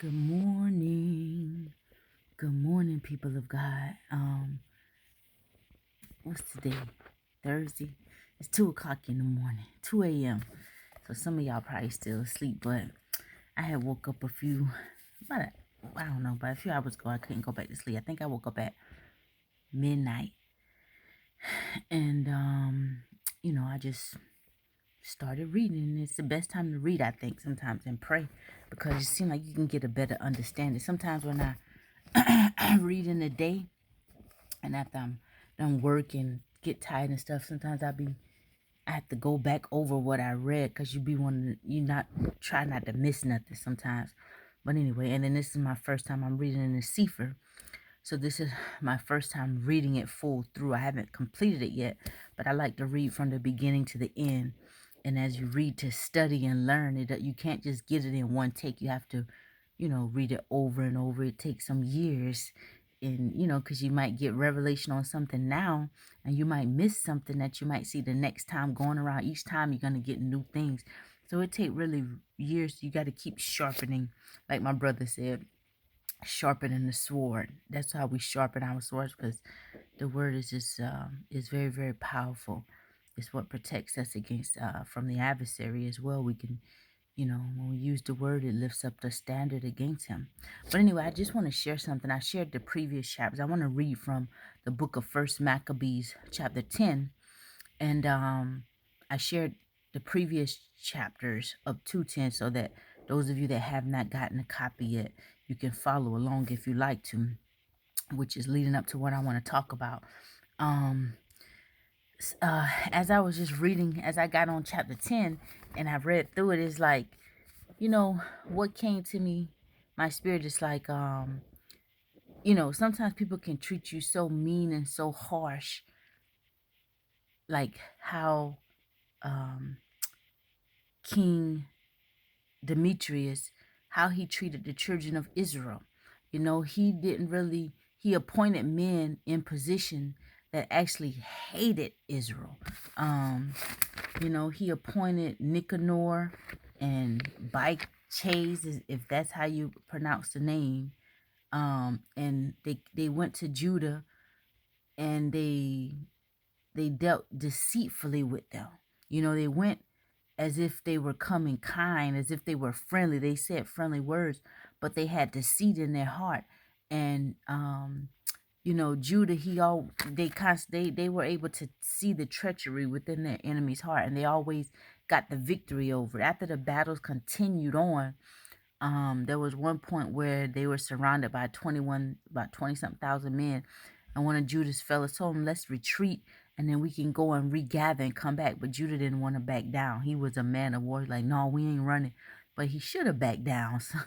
Good morning. Good morning, people of God. What's today? Thursday. It's 2 o'clock in the morning, 2 a.m. So some of y'all probably still asleep, but I had woke up I don't know, about a few hours ago. I couldn't go back to sleep. I think I woke up at midnight, and I just started reading. And it's the best time to read, I think, sometimes, and pray, because it seems like you can get a better understanding. Sometimes when I read in the day, and after I'm done working, get tired and stuff, sometimes I have to go back over what I read, because you not try not to miss nothing sometimes. But anyway, and then this is my first time I'm reading in the Sefer. So this is my first time reading it full through. I haven't completed it yet, but I like to read from the beginning to the end. And as you read, to study and learn it, you can't just get it in one take. You have to, read it over and over. It takes some years, and because you might get revelation on something now, and you might miss something that you might see the next time going around. Each time you're gonna get new things. So it take really years. You got to keep sharpening, like my brother said, sharpening the sword. That's how we sharpen our swords, because the word is just is very, very powerful. It's what protects us against from the adversary as well. We can, when we use the word, it lifts up the standard against him. But anyway, I just want to share something. I shared the previous chapters. I want to read from the book of First Maccabees, chapter 10, and I shared the previous chapters up to 10, so that those of you that have not gotten a copy yet, you can follow along if you like to, which is leading up to what I want to talk about. Um, as I was just reading, as I got on chapter 10 and I read through it, it's like, what came to me, my spirit is like, sometimes people can treat you so mean and so harsh, like how King Demetrius, how he treated the children of Israel. He didn't really, he appointed men in position that actually hated Israel. He appointed Nicanor and Bike Chase, if that's how you pronounce the name. And they went to Judah, and they dealt deceitfully with them. They went as if they were coming kind, as if they were friendly. They said friendly words, but they had deceit in their heart. And Judah, they were able to see the treachery within their enemy's heart, and they always got the victory over it. After the battles continued on, there was one point where they were surrounded by about 20 something thousand men, and one of Judah's fellows told him, "Let's retreat, and then we can go and regather and come back." But Judah didn't want to back down. He was a man of war. He's like, "No, we ain't running." But he should have backed down. So,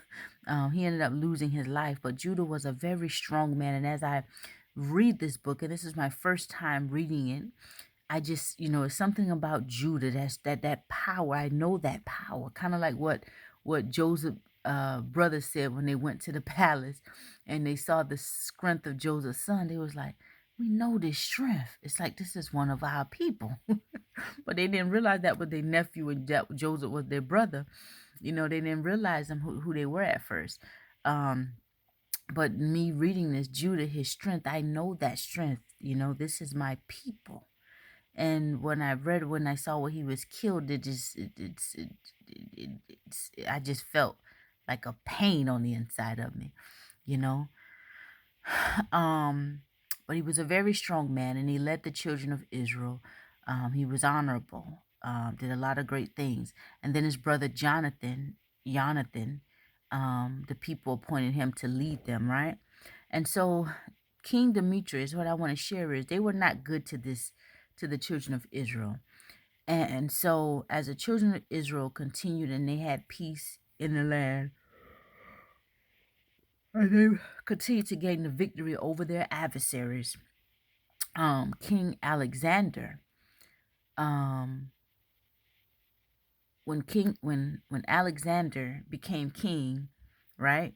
he ended up losing his life. But Judah was a very strong man, and as I read this book, and this is my first time reading it, I just, it's something about Judah, that power. I know that power, kind of like what Joseph brothers said when they went to the palace and they saw the strength of Joseph's son. They was like, "We know this strength. It's like this is one of our people." But they didn't realize that was their nephew, and that Joseph was their brother. They didn't realize them who they were at first. But me reading this, Judah, his strength, I know that strength. This is my people. And when I saw where he was killed, I just felt like a pain on the inside of me, you know. But he was a very strong man, and he led the children of Israel. He was honorable, did a lot of great things. And then his brother Jonathan, the people appointed him to lead them, right? And so King Demetrius, what I want to share is they were not good to the children of Israel. And so as the children of Israel continued and they had peace in the land, and they continued to gain the victory over their adversaries, King Alexander, um, when Alexander became king, right?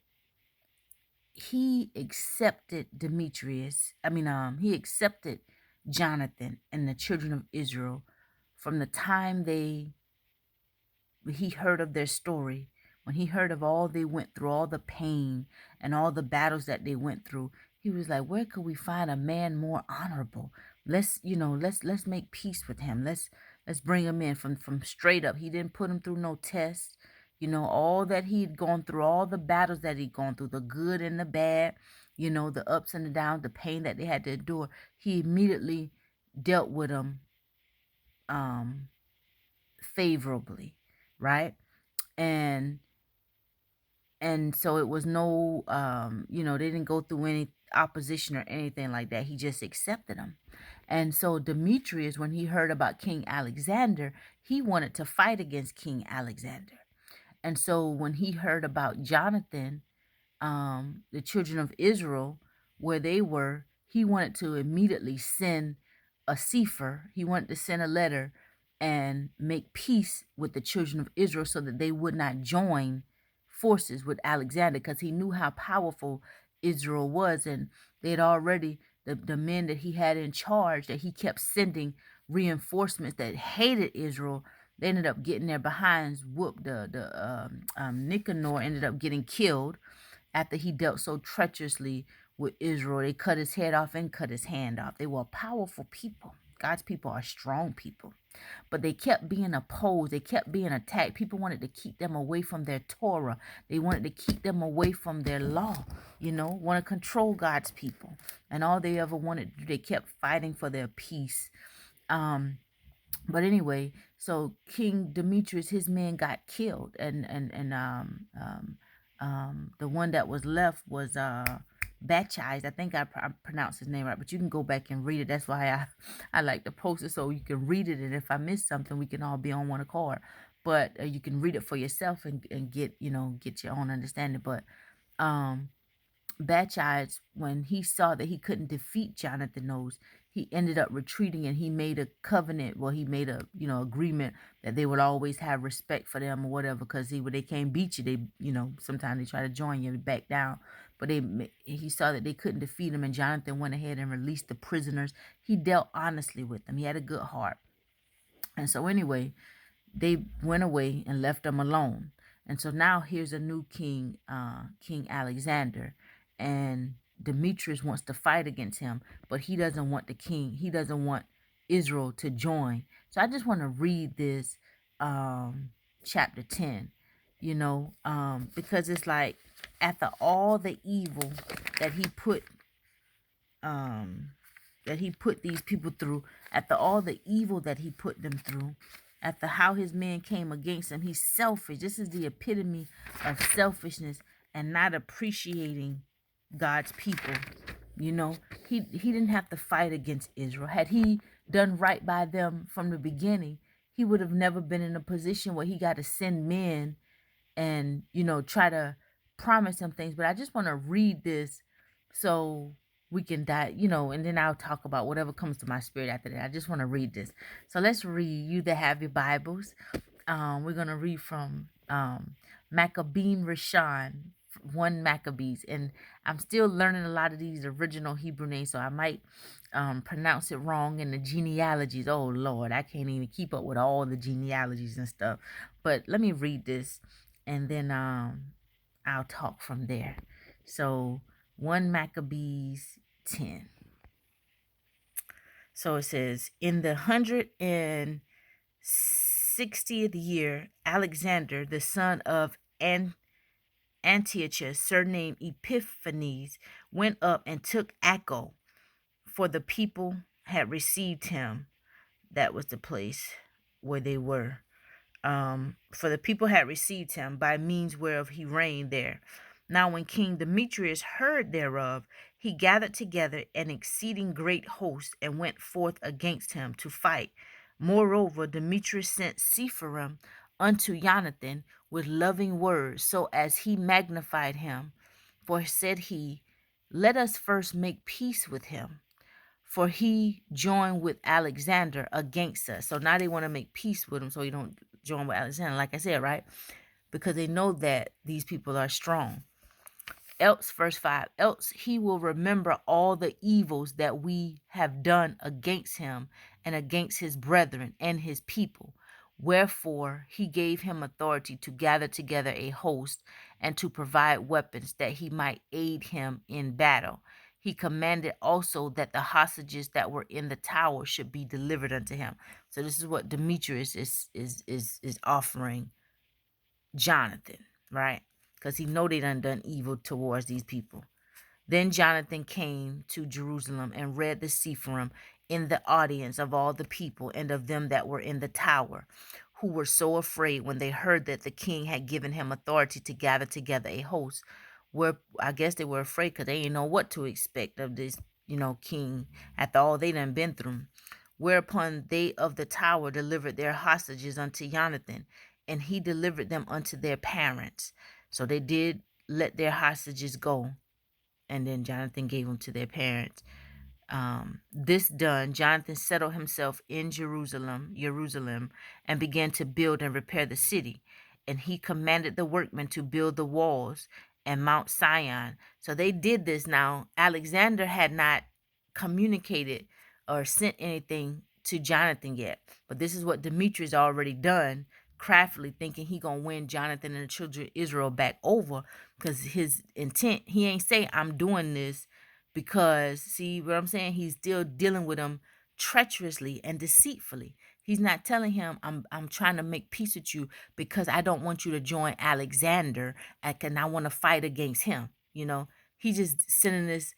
He accepted he accepted Jonathan and the children of Israel from the time he heard of their story when he heard of all they went through, all the pain and all the battles that they went through, he was like, where could we find a man more honorable? Let's make peace with him. Let's bring him in from straight up. He didn't put him through no tests. All that he'd gone through, all the battles that he'd gone through, the good and the bad, the ups and the downs, the pain that they had to endure. He immediately dealt with them favorably, right? And so it was no, they didn't go through any opposition or anything like that. He just accepted them. And so Demetrius, when he heard about King Alexander, he wanted to fight against King Alexander. And so when he heard about Jonathan, the children of Israel, where they were, he wanted to immediately send a sefer. He wanted to send a letter and make peace with the children of Israel so that they would not join forces with Alexander, because he knew how powerful Israel was. And they had already, the men that he had in charge, that he kept sending reinforcements that hated Israel, they ended up getting their behinds whooped. Nicanor ended up getting killed after he dealt so treacherously with Israel. They cut his head off and cut his hand off. They were powerful people. God's people are strong people. But they kept being opposed. They kept being attacked. People wanted to keep them away from their Torah. They wanted to keep them away from their law. Want to control God's people. And all they ever wanted to do, they kept fighting for their peace. But anyway, so King Demetrius, his men got killed, and the one that was left was Bacchides. I think I pronounced his name right, but you can go back and read it. That's why I like to post it so you can read it, and if I miss something, we can all be on one accord. But you can read it for yourself and get get your own understanding. But Bacchides, when he saw that he couldn't defeat Jonathan, he ended up retreating, and he made a covenant. Well, he made a agreement that they would always have respect for them or whatever, because they can't beat you. They sometimes they try to join you, back down, but he saw that they couldn't defeat him, and Jonathan went ahead and released the prisoners. He dealt honestly with them. He had a good heart, and so anyway, they went away and left them alone. And so now here's a new king, King Alexander, and Demetrius wants to fight against him, but he doesn't want the king. He doesn't want Israel to join. So I just want to read this chapter 10, because it's like, after all the evil that he put these people through, after all the evil that he put them through, after how his men came against him, he's selfish. This is the epitome of selfishness and not appreciating God's people. He didn't have to fight against Israel. Had he done right by them from the beginning, he would have never been in a position where he got to send men and try to promise them things. But I just want to read this so we can die, and then I'll talk about whatever comes to my spirit after that. I just want to read this. So let's read. You that have your Bibles, we're going to read from Maccabean Rishon, 1 Maccabees. And I'm still learning a lot of these original Hebrew names, so I might pronounce it wrong in the genealogies. Oh, Lord, I can't even keep up with all the genealogies and stuff. But let me read this, and then I'll talk from there. So 1 Maccabees 10. So it says, in the 160th year, Alexander, the son of Antiochus, surnamed Epiphanes, went up and took Acco, for the people had received him. That was the place where they were. For the people had received him, by means whereof he reigned there. Now when King Demetrius heard thereof, he gathered together an exceeding great host, and went forth against him to fight. Moreover, Demetrius sent Sepharim unto Jonathan with loving words, so as he magnified him. For said he, let us first make peace with him, for he joined with Alexander against us. So now they want to make peace with him so he don't join with Alexander, like I said, right? Because they know that these people are strong. Else, verse 5, else he will remember all the evils that we have done against him and against his brethren and his people, Wherefore he gave him authority to gather together a host and to provide weapons that he might aid him in battle. He commanded also that the hostages that were in the tower should be delivered unto him. So this is what Demetrius is offering Jonathan, right? Because he know they done evil towards these people. Then Jonathan came to Jerusalem and read the Sephirim in the audience of all the people and of them that were in the tower, who were so afraid when they heard that the king had given him authority to gather together a host. Where I guess they were afraid because they didn't know what to expect of this, king after all they done been through. Whereupon they of the tower delivered their hostages unto Jonathan, and he delivered them unto their parents. So they did let their hostages go, and then Jonathan gave them to their parents. This done, Jonathan settled himself in Jerusalem, and began to build and repair the city. And he commanded the workmen to build the walls and Mount Sion. So they did this now. Alexander had not communicated or sent anything to Jonathan yet. But this is what Demetrius already done, craftily thinking he gonna win Jonathan and the children of Israel back over, because his intent, he ain't say I'm doing this because, see what I'm saying, he's still dealing with him treacherously and deceitfully. He's not telling him I'm trying to make peace with you because I don't want you to join Alexander and I want to fight against him. He just sending this,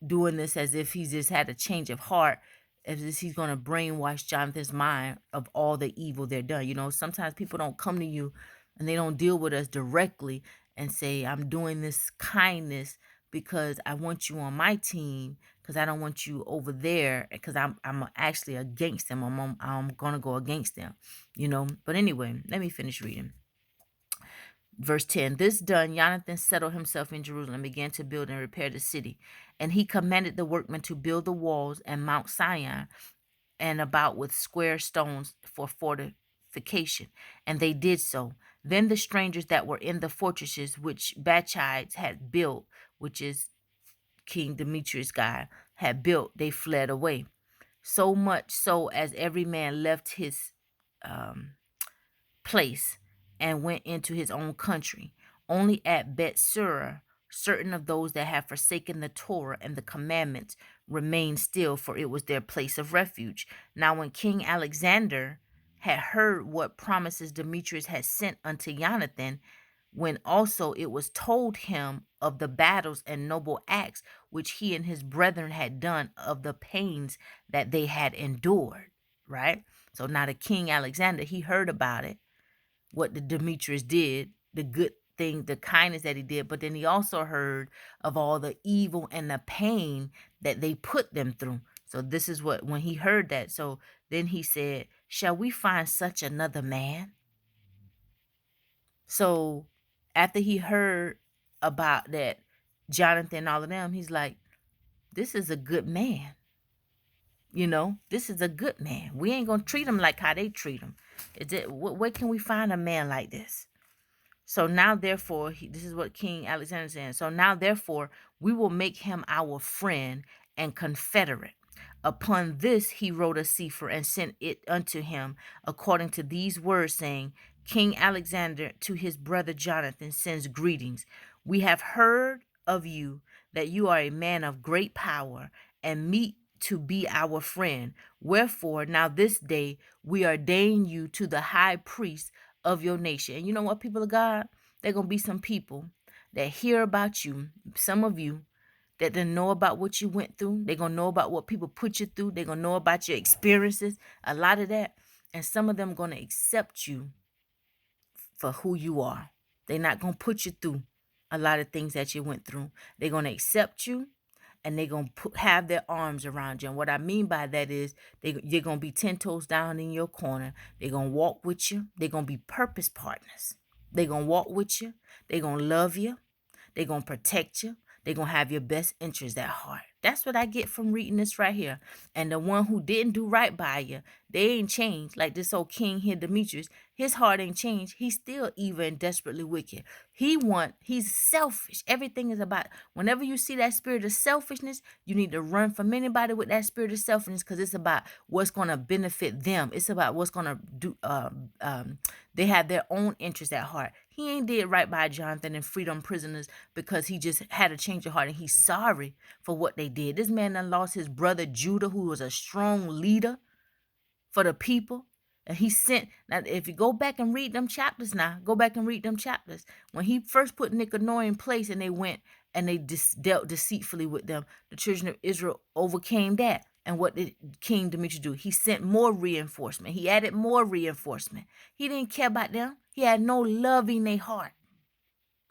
doing this as if he's just had a change of heart, as if he's going to brainwash Jonathan's mind of all the evil they're done. Sometimes people don't come to you and they don't deal with us directly and say, I'm doing this kindness because I want you on my team, because I don't want you over there, because I'm actually against them. I'm going to go against them. But anyway, let me finish reading. Verse 10, this done, Jonathan settled himself in Jerusalem and began to build and repair the city. And he commanded the workmen to build the walls and Mount Sion and about with square stones for fortification. And they did so. Then the strangers that were in the fortresses which Bachides had built, which is King Demetrius' guy, had built, they fled away. So much so as every man left his place and went into his own country. Only at Bethsura, certain of those that had forsaken the Torah and the commandments remained still, for it was their place of refuge. Now when King Alexander had heard what promises Demetrius had sent unto Jonathan, when also it was told him of the battles and noble acts which he and his brethren had done, of the pains that they had endured, right? So now the King Alexander, he heard about it, what the Demetrius did, the good thing, the kindness that he did, but then he also heard of all the evil and the pain that they put them through. So this is what, when he heard that, so then he said, shall we find such another man? So after he heard about that, Jonathan and all of them, he's like, this is a good man. This is a good man. We ain't gonna treat him like how they treat him. Where can we find a man like this? So now, therefore, this is what King Alexander is saying. So now, therefore, we will make him our friend and confederate. Upon this, he wrote a cipher and sent it unto him, according to these words, saying, King Alexander to his brother Jonathan sends greetings. We have heard of you that you are a man of great power and meet to be our friend. Wherefore, now this day we ordain you to the high priest of your nation. And you know what, people of God? There are going to be some people that hear about you, some of you, that they know about what you went through. They're going to know about what people put you through. They're going to know about your experiences, a lot of that. And some of them going to accept you for who you are. They're not going to put you through a lot of things that you went through. They're going to accept you, and they're going to have their arms around you. And what I mean by that is you're going to be 10 toes down in your corner. They're going to walk with you. They're going to be purpose partners. They're going to walk with you. They're going to love you. They're going to protect you. They're going to have your best interest at heart. That's what I get from reading this right here. And the one who didn't do right by you, they ain't changed. Like this old king here, Demetrius, his heart ain't changed. He's still evil and desperately wicked. He's selfish. Everything is about, whenever you see that spirit of selfishness, you need to run from anybody with that spirit of selfishness, because it's about what's going to benefit them. It's about what's going to do, they have their own interest at heart. He ain't did right by Jonathan and freedom prisoners because he just had a change of heart and he's sorry for what they did. This man done lost his brother Judah, who was a strong leader for the people. And he sent, now if you go back and read them chapters now, go back and read them chapters. When he first put Nicanor in place and they went and they dealt deceitfully with them, the children of Israel overcame that. And what did King Demetrius do? He sent more reinforcement. He added more reinforcement. He didn't care about them. He had no love in their heart.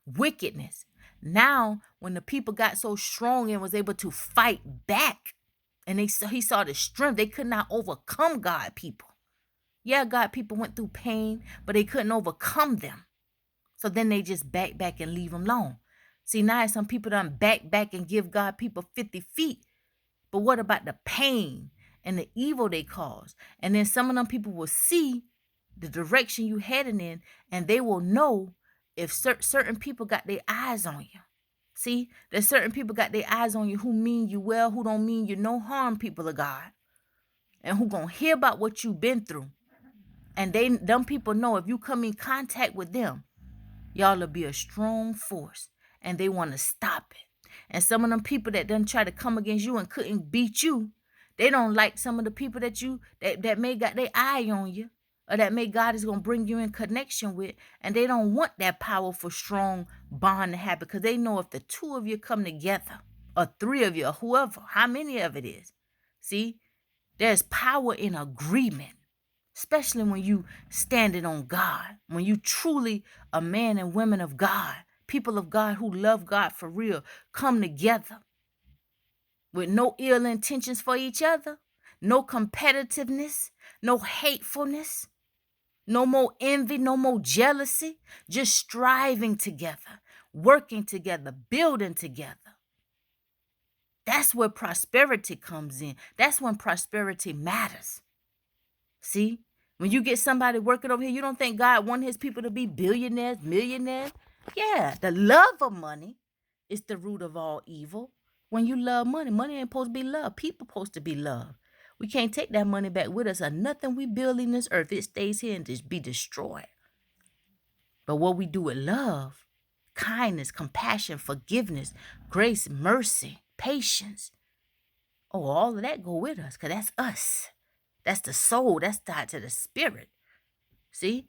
Wickedness. Now, when the people got so strong and was able to fight back, and he saw the strength, they could not overcome God people. Yeah, God people went through pain, but they couldn't overcome them. So then they just back and leave them alone. See, now some people done back and give God people 50 feet. But what about the pain and the evil they cause? And then some of them people will see the direction you heading in, and they will know if certain people got their eyes on you. See, there's certain people got their eyes on you who mean you well, who don't mean you no harm, people of God, and who gonna hear about what you've been through. And them people know if you come in contact with them, y'all will be a strong force, and they want to stop it. And some of them people that done try to come against you and couldn't beat you, they don't like some of the people that may got their eye on you, or that may God is going to bring you in connection with, and they don't want that powerful, strong bond to happen, because they know if the two of you come together, or three of you, or whoever, how many of it is, see, there's power in agreement. Especially when you standing on God, when you truly a man and women of God, people of God who love God for real, come together with no ill intentions for each other, no competitiveness, no hatefulness, no more envy, no more jealousy, just striving together, working together, building together. That's where prosperity comes in. That's when prosperity matters. See? When you get somebody working over here, you don't think God wanted his people to be billionaires, millionaires? Yeah, the love of money is the root of all evil. When you love money, money ain't supposed to be love. People supposed to be loved. We can't take that money back with us, or nothing we build in this earth, it stays here and just be destroyed. But what we do with love, kindness, compassion, forgiveness, grace, mercy, patience, oh, all of that go with us, because that's us. That's the soul. That's tied to the spirit. See?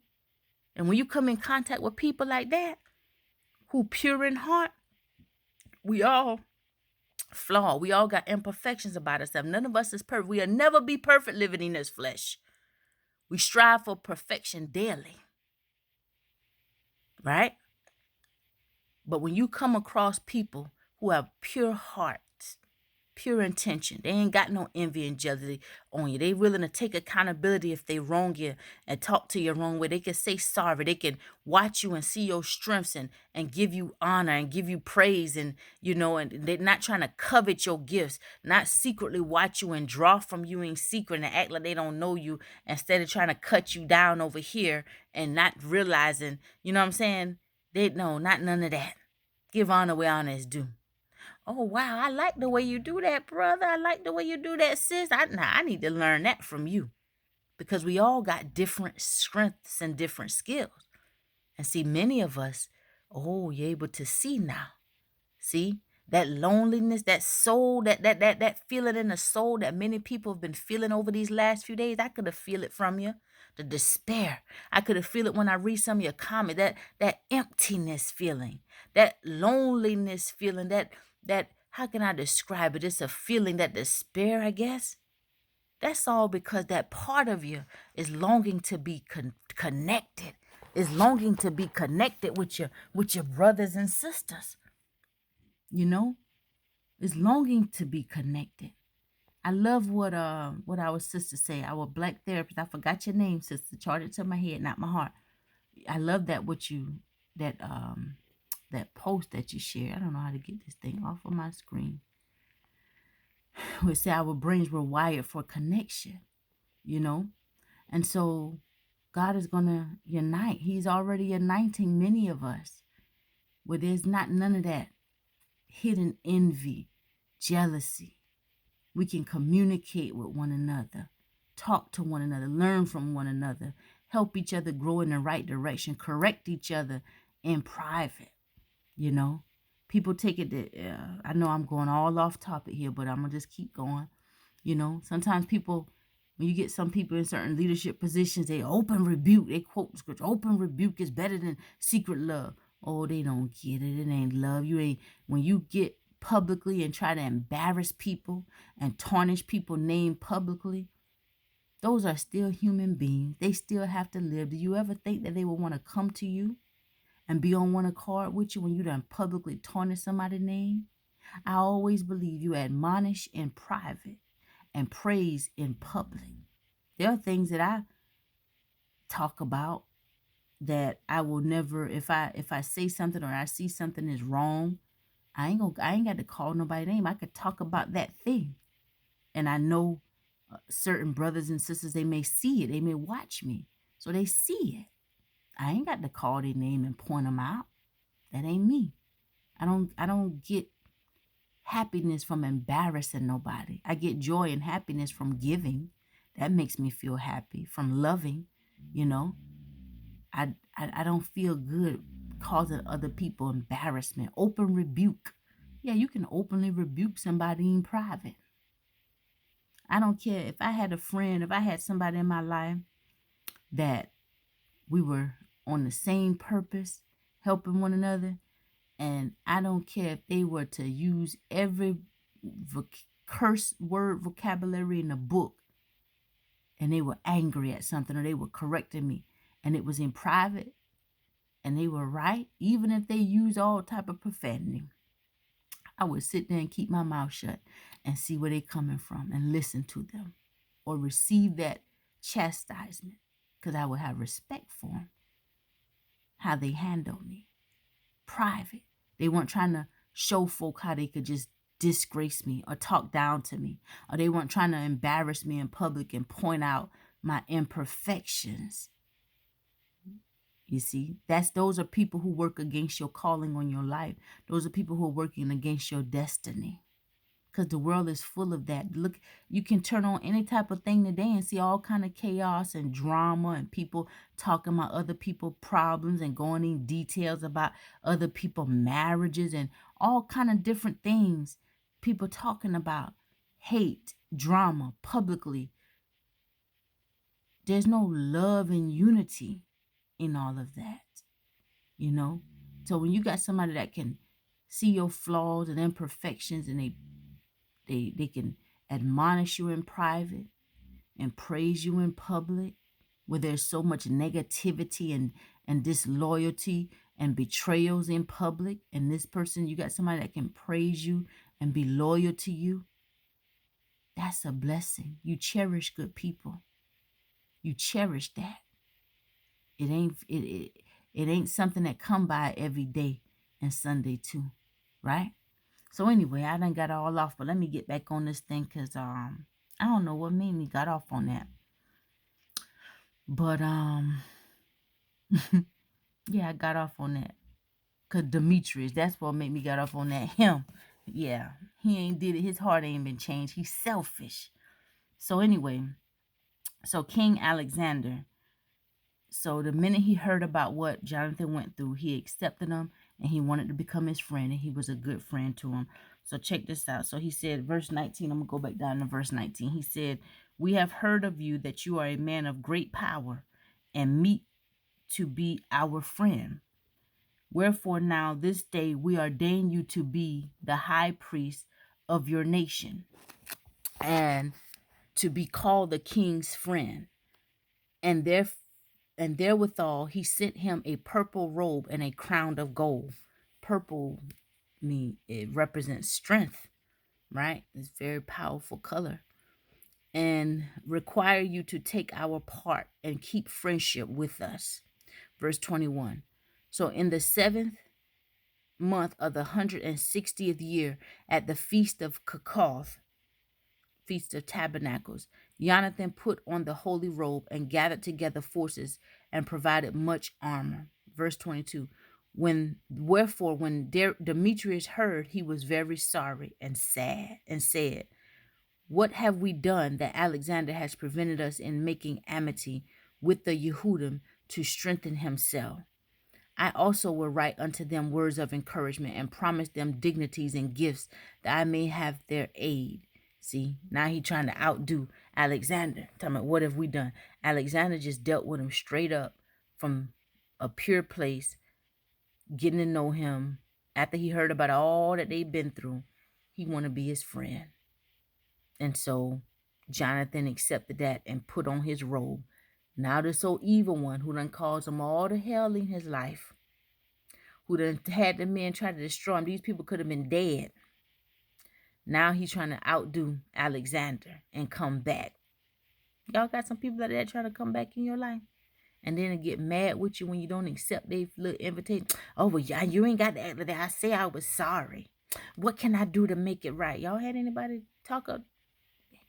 And when you come in contact with people like that, who pure in heart, we all flawed. We all got imperfections about ourselves. None of us is perfect. We'll never be perfect living in this flesh. We strive for perfection daily. Right? But when you come across people who have pure hearts, pure intention, they ain't got no envy and jealousy on you. They willing to take accountability if they wrong you and talk to you wrong way. They can say sorry. They can watch you and see your strengths and give you honor and give you praise, and and they're not trying to covet your gifts, not secretly watch you and draw from you in secret and act like they don't know you, instead of trying to cut you down over here and not realizing, you know what I'm saying? Not none of that. Give honor where honor is due. Oh, wow, I like the way you do that, brother. I like the way you do that, sis. I need to learn that from you, because we all got different strengths and different skills. And see, many of us, you're able to see now. See, that loneliness, that soul, that feeling in the soul that many people have been feeling over these last few days. I could have feel it from you. The despair. I could have feel it when I read some of your comments. That emptiness feeling, that loneliness feeling, that how can I describe it? It's a feeling, that despair, I guess. That's all because that part of you is longing to be connected. Is longing to be connected with your brothers and sisters. Is longing to be connected. I love what our sister say. Our black therapist. I forgot your name, sister. Charge it to my head, not my heart. I love that that post that you shared. I don't know how to get this thing off of my screen. We say our brains were wired for connection, you know? And so God is going to unite. He's already uniting many of us where there's not none of that hidden envy, jealousy. We can communicate with one another, talk to one another, learn from one another, help each other grow in the right direction, correct each other in private, you know. People take it that, I know I'm going all off topic here, but I'm going to just keep going. You know, sometimes people, when you get some people in certain leadership positions, they open rebuke. They quote the scripture, open rebuke is better than secret love. Oh, they don't get it. It ain't love. When you get publicly and try to embarrass people and tarnish people's name publicly, those are still human beings. They still have to live. Do you ever think that they will want to come to you and be on one accord with you when you done publicly tarnish somebody's name? I always believe you admonish in private and praise in public. There are things that I talk about that I will never, if I say something or I see something is wrong, I ain't got to call nobody's name. I could talk about that thing. And I know certain brothers and sisters, they may see it, they may watch me, so they see it. I ain't got to call their name and point them out. That ain't me. I don't get happiness from embarrassing nobody. I get joy and happiness from giving. That makes me feel happy. From loving, you know. I don't feel good causing other people embarrassment. Open rebuke. Yeah, you can openly rebuke somebody in private. I don't care if I had a friend, if I had somebody in my life that we were on the same purpose, helping one another, and I don't care if they were to use every curse word vocabulary in the book, and they were angry at something or they were correcting me, and it was in private, and they were right, even if they use all type of profanity, I would sit there and keep my mouth shut and see where they coming from and listen to them or receive that chastisement, because I would have respect for them, how they handled me. Private. They weren't trying to show folk how they could just disgrace me or talk down to me, or they weren't trying to embarrass me in public and point out my imperfections. You see, those are people who work against your calling on your life. Those are people who are working against your destiny, because the world is full of that. Look, you can turn on any type of thing today and see all kind of chaos and drama and people talking about other people's problems and going in details about other people's marriages and all kind of different things. People talking about hate, drama publicly. There's no love and unity in all of that, you know? So when you got somebody that can see your flaws and imperfections, and they can admonish you in private and praise you in public, where there's so much negativity and disloyalty and betrayals in public, and this person, you got somebody that can praise you and be loyal to you, that's a blessing. You cherish good people. You cherish that. It ain't something that come by every day and Sunday too, right? So anyway, I done got all off, but let me get back on this thing, because I don't know what made me got off on that. But yeah, I got off on that. Cause Demetrius, that's what made me got off on that. Him. Yeah. He ain't did it. His heart ain't been changed. He's selfish. So anyway, so King Alexander, so the minute he heard about what Jonathan went through, he accepted him and he wanted to become his friend, and he was a good friend to him. So check this out. So he said, verse 19, I'm going to go back down to verse 19. He said, "We have heard of you that you are a man of great power and meet to be our friend. Wherefore now this day we ordain you to be the high priest of your nation, and to be called the king's friend." And therewithal he sent him a purple robe and a crown of gold. Purple it represents strength, right? It's a very powerful color. And require you to take our part and keep friendship with us. Verse 21. So in the 7th month of the 160th year, at the feast of Kikoth, Feast of Tabernacles, Jonathan put on the holy robe and gathered together forces and provided much armor. Verse 22. When Demetrius heard, he was very sorry and sad, and said, "What have we done that Alexander has prevented us in making amity with the Yehudim to strengthen himself? I also will write unto them words of encouragement and promise them dignities and gifts that I may have their aid." See, now he trying to outdo Alexander. Talking about, what have we done? Alexander just dealt with him straight up from a pure place, getting to know him. After he heard about all that they've been through, he want to be his friend. And so Jonathan accepted that and put on his robe. Now this old evil one who done caused him all the hell in his life, who done had the men try to destroy him. These people could have been dead. Now he's trying to outdo Alexander and come back. Y'all got some people like that trying to come back in your life, and then get mad with you when you don't accept their little invitation. Oh, well, yeah, you ain't got to act like that. I say I was sorry. What can I do to make it right? Y'all had anybody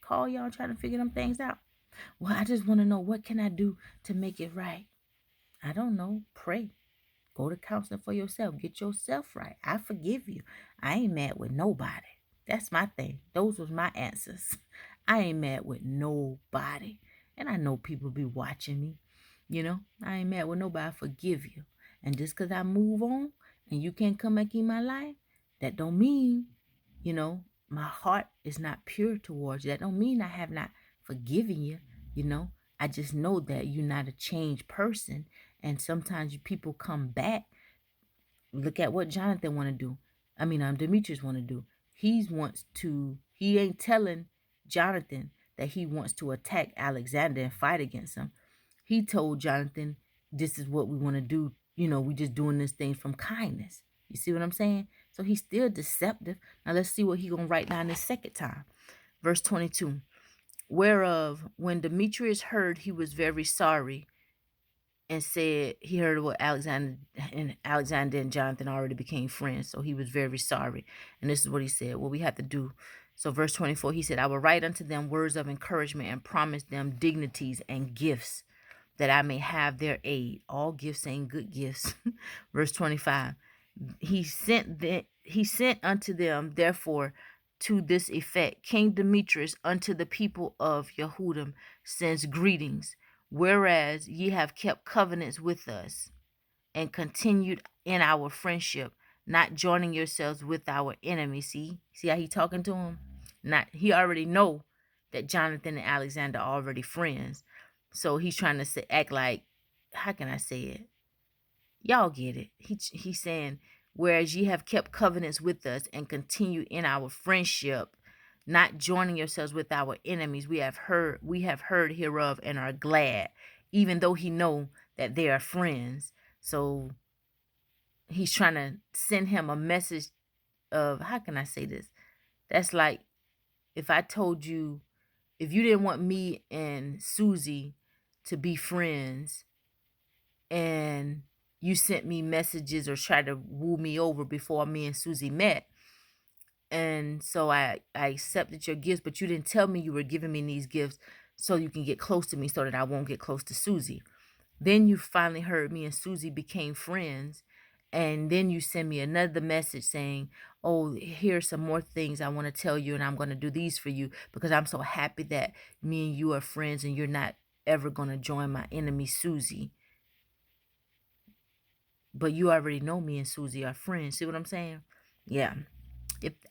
call y'all trying to figure them things out? Well, I just want to know, what can I do to make it right? I don't know. Pray. Go to counseling for yourself. Get yourself right. I forgive you. I ain't mad with nobody. That's my thing. Those was my answers. I ain't mad with nobody. And I know people be watching me. I ain't mad with nobody. I forgive you. And just because I move on and you can't come back in my life, that don't mean, my heart is not pure towards you. That don't mean I have not forgiven you. I just know that you're not a changed person. And sometimes people come back. Look at what Jonathan want to do. Demetrius want to do. He ain't telling Jonathan that he wants to attack Alexander and fight against him. He told Jonathan, this is what we want to do. We just doing this thing from kindness. You see what I'm saying? So he's still deceptive. Now let's see what he going to write down this second time. Verse 22. Whereof, when Demetrius heard, he was very sorry and said, he heard what Alexander and Jonathan already became friends. So he was very sorry. And this is what he said, what we have to do. So verse 24, he said, I will write unto them words of encouragement and promise them dignities and gifts that I may have their aid. All gifts ain't good gifts. Verse 25, he sent unto them, therefore, to this effect, King Demetrius unto the people of Yehudim sends greetings, whereas ye have kept covenants with us and continued in our friendship, not joining yourselves with our enemies. See how he talking to him? He already know that Jonathan and Alexander are already friends. So he's trying to act like, how can I say it? Y'all get it. He's saying, whereas ye have kept covenants with us and continue in our friendship, not joining yourselves with our enemies, we have heard hereof and are glad, even though he know that they are friends. So he's trying to send him a message of, how can I say this? That's like if I told you, if you didn't want me and Susie to be friends, and you sent me messages or tried to woo me over before me and Susie met, and so I accepted your gifts, but you didn't tell me you were giving me these gifts so you can get close to me so that I won't get close to Susie. Then you finally heard me and Susie became friends, and then you send me another message saying, oh, here's some more things I want to tell you, and I'm going to do these for you because I'm so happy that me and you are friends and you're not ever going to join my enemy Susie. But you already know me and Susie are friends. See what I'm saying? Yeah.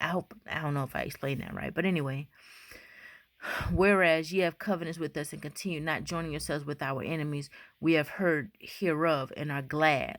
I don't know if I explained that right. But anyway, whereas ye have covenants with us and continue not joining yourselves with our enemies, we have heard hereof and are glad.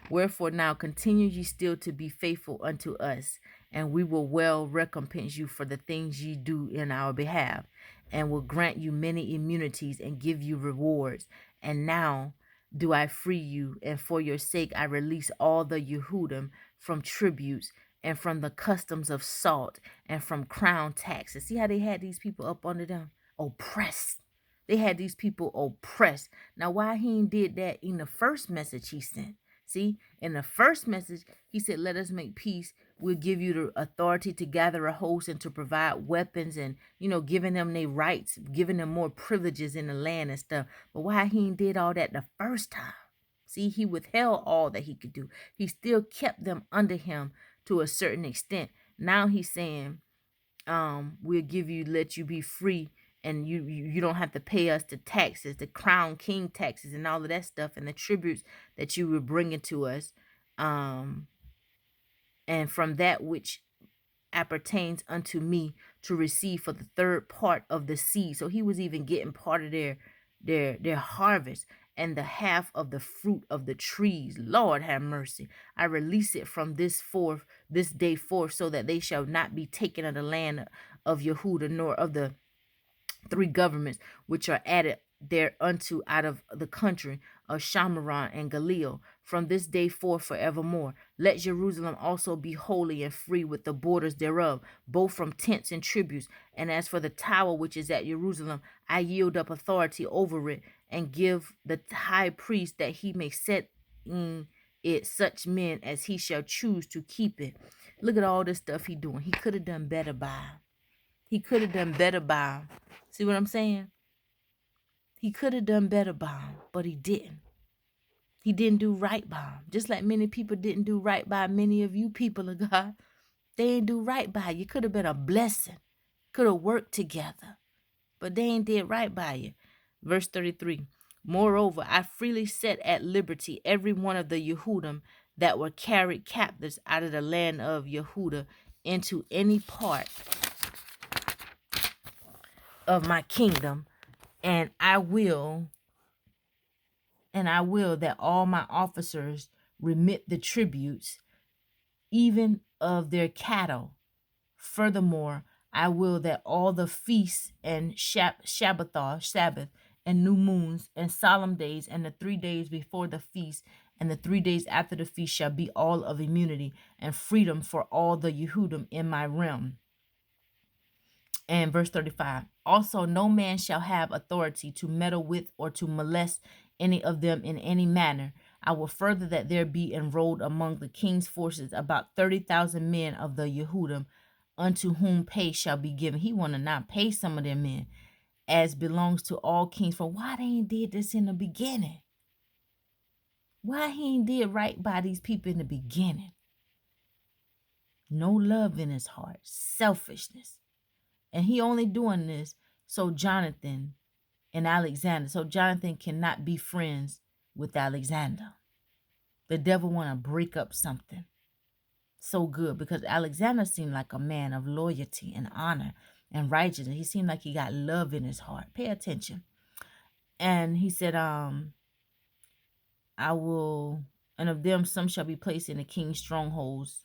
Wherefore now continue ye still to be faithful unto us, and we will well recompense you for the things ye do in our behalf, and will grant you many immunities and give you rewards. And now do I free you, and for your sake I release all the Yehudim from tributes and from the customs of salt and from crown taxes. See how they had these people up under them? Oppressed. They had these people oppressed. Now, why he did that in the first message he sent? See, in the first message, he said, let us make peace. We'll give you the authority to gather a host and to provide weapons and, giving them their rights, giving them more privileges in the land and stuff. But why he ain't did all that the first time? See, he withheld all that he could do. He still kept them under him to a certain extent. Now he's saying, we'll let you be free, and you don't have to pay us the taxes, the crown king taxes and all of that stuff, and the tributes that you were bringing to us, and from that which appertains unto me to receive for the third part of the seed. So he was even getting part of their harvest and the half of the fruit of the trees. Lord have mercy. I release it from this day forth, so that they shall not be taken of the land of Yehuda, nor of the 3 governments which are added thereunto out of the country of Shamaron and Galil, from this day forth forevermore. Let Jerusalem also be holy and free with the borders thereof, both from tents and tributes. And as for the tower which is at Jerusalem, I yield up authority over it, and give the high priest that he may set in it such men as he shall choose to keep it. Look at all this stuff he doing. He could have done better by. He could have done better by. See what I'm saying? He could have done better by him, but he didn't. He didn't do right by him. Just like many people didn't do right by many of you people of God. They ain't do right by you. Could have been a blessing. Could have worked together. But they ain't did right by you. Verse 33. Moreover, I freely set at liberty every one of the Yehudim that were carried captives out of the land of Yehuda into any part of my kingdom, and I will that all my officers remit the tributes, even of their cattle. Furthermore, I will that all the feasts and Sabbath, and new moons and solemn days, and the 3 days before the feast and the 3 days after the feast shall be all of immunity and freedom for all the Yehudim in my realm. And verse 35, also no man shall have authority to meddle with or to molest any of them in any manner. I will further that there be enrolled among the king's forces about 30,000 men of the Yehudim, unto whom pay shall be given. He want to not pay some of their men, as belongs to all kings. For why they ain't did this in the beginning? Why he ain't did right by these people in the beginning? No love in his heart, selfishness. And he only doing this so Jonathan and Alexander, so Jonathan cannot be friends with Alexander. The devil want to break up something so good, because Alexander seemed like a man of loyalty and honor and righteousness. He seemed like he got love in his heart. Pay attention. And he said, I will, and of them some shall be placed in the king's strongholds.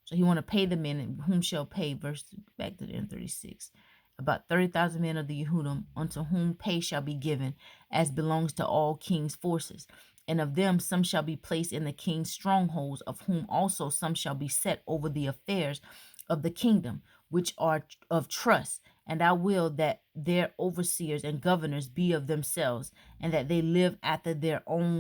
So he want to pay the men, and whom shall pay, verse back to the end 36. About 30,000 men of the Yehudim, unto whom pay shall be given, as belongs to all king's forces. And of them some shall be placed in the king's strongholds, of whom also some shall be set over the affairs of the kingdom, which are of trust. And I will that their overseers and governors be of themselves, and that they live after their own